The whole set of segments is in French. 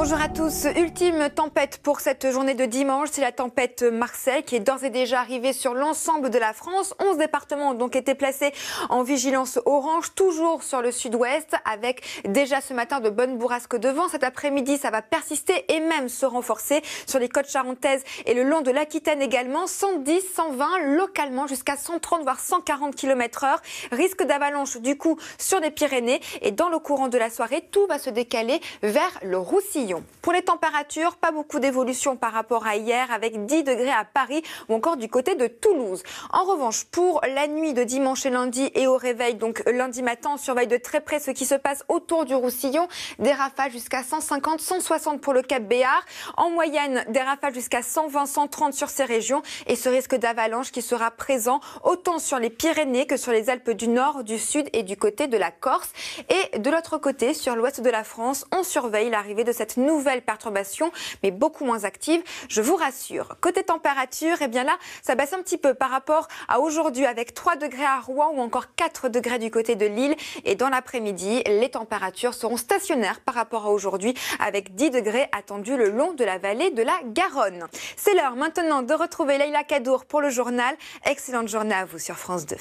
Bonjour à tous. Ultime tempête pour cette journée de dimanche, c'est la tempête Marcel qui est d'ores et déjà arrivée sur l'ensemble de la France. 11 départements ont donc été placés en vigilance orange, toujours sur le sud-ouest, avec déjà ce matin de bonnes bourrasques de vent. Cet après-midi, ça va persister et même se renforcer sur les côtes charentaises et le long de l'Aquitaine également. 110, 120, localement jusqu'à 130 voire 140 km/h. Risque d'avalanche du coup sur les Pyrénées et dans le courant de la soirée, tout va se décaler vers le Roussillon. Pour les températures, pas beaucoup d'évolution par rapport à hier avec 10 degrés à Paris ou encore du côté de Toulouse. En revanche, pour la nuit de dimanche et lundi et au réveil, donc lundi matin, on surveille de très près ce qui se passe autour du Roussillon. Des rafales jusqu'à 150, 160 pour le Cap Béar. En moyenne, des rafales jusqu'à 120, 130 sur ces régions et ce risque d'avalanche qui sera présent autant sur les Pyrénées que sur les Alpes du Nord, du Sud et du côté de la Corse. Et de l'autre côté, sur l'ouest de la France, on surveille l'arrivée de cette nouvelle perturbation, mais beaucoup moins active, je vous rassure. Côté température, eh bien là, ça baisse un petit peu par rapport à aujourd'hui avec 3 degrés à Rouen ou encore 4 degrés du côté de Lille. Et dans l'après-midi, les températures seront stationnaires par rapport à aujourd'hui avec 10 degrés attendus le long de la vallée de la Garonne. C'est l'heure maintenant de retrouver Leïla Kadour pour le journal. Excellente journée à vous sur France 2.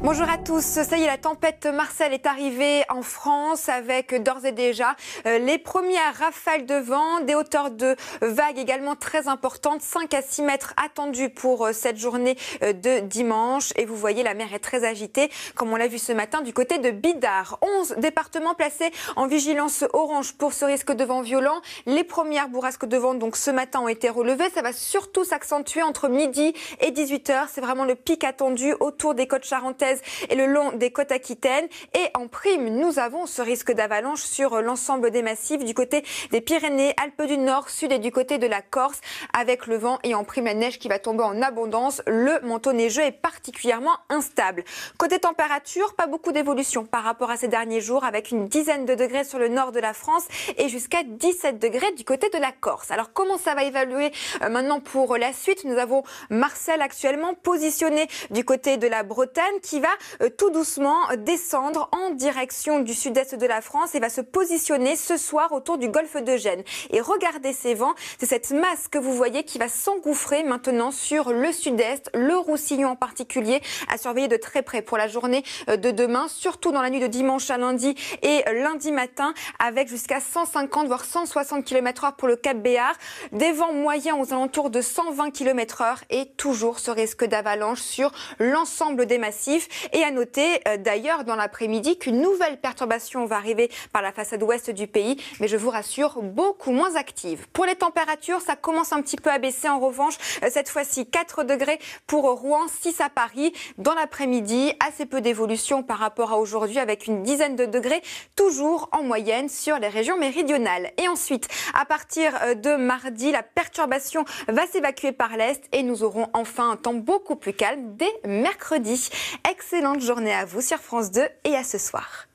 Bonjour à tous, ça y est, la tempête Marcel est arrivée en France avec d'ores et déjà les premières rafales de vent, des hauteurs de vagues également très importantes, 5 à 6 mètres attendus pour cette journée de dimanche. Et vous voyez, la mer est très agitée, comme on l'a vu ce matin du côté de Bidart. 11 départements placés en vigilance orange pour ce risque de vent violent. Les premières bourrasques de vent donc ce matin ont été relevées. Ça va surtout s'accentuer entre midi et 18h. C'est vraiment le pic attendu autour des côtes charentaises et le long des côtes aquitaines. Et en prime, nous avons ce risque d'avalanche sur l'ensemble des massifs du côté des Pyrénées, Alpes du Nord, Sud et du côté de la Corse, avec le vent et en prime la neige qui va tomber en abondance. Le manteau neigeux est particulièrement instable. Côté température, pas beaucoup d'évolution par rapport à ces derniers jours, avec une dizaine de degrés sur le nord de la France et jusqu'à 17 degrés du côté de la Corse. Alors comment ça va évaluer maintenant pour la suite? Nous avons Marcel actuellement positionné du côté de la Bretagne qui va tout doucement descendre en direction du sud-est de la France et va se positionner ce soir autour du golfe de Gênes. Et regardez ces vents, c'est cette masse que vous voyez qui va s'engouffrer maintenant sur le sud-est, le Roussillon en particulier, à surveiller de très près pour la journée de demain, surtout dans la nuit de dimanche à lundi et lundi matin, avec jusqu'à 150 voire 160 km/h pour le Cap Béar, des vents moyens aux alentours de 120 km/h et toujours ce risque d'avalanche sur l'ensemble des massifs. Et à noter d'ailleurs dans l'après-midi qu'une nouvelle perturbation va arriver par la façade ouest du pays, mais je vous rassure, beaucoup moins active. Pour les températures, ça commence un petit peu à baisser en revanche. Cette fois-ci, 4 degrés pour Rouen, 6 à Paris. Dans l'après-midi, assez peu d'évolution par rapport à aujourd'hui avec une dizaine de degrés, toujours en moyenne sur les régions méridionales. Et ensuite, à partir de mardi, la perturbation va s'évacuer par l'est et nous aurons enfin un temps beaucoup plus calme dès mercredi. Excellente journée à vous sur France 2 et à ce soir.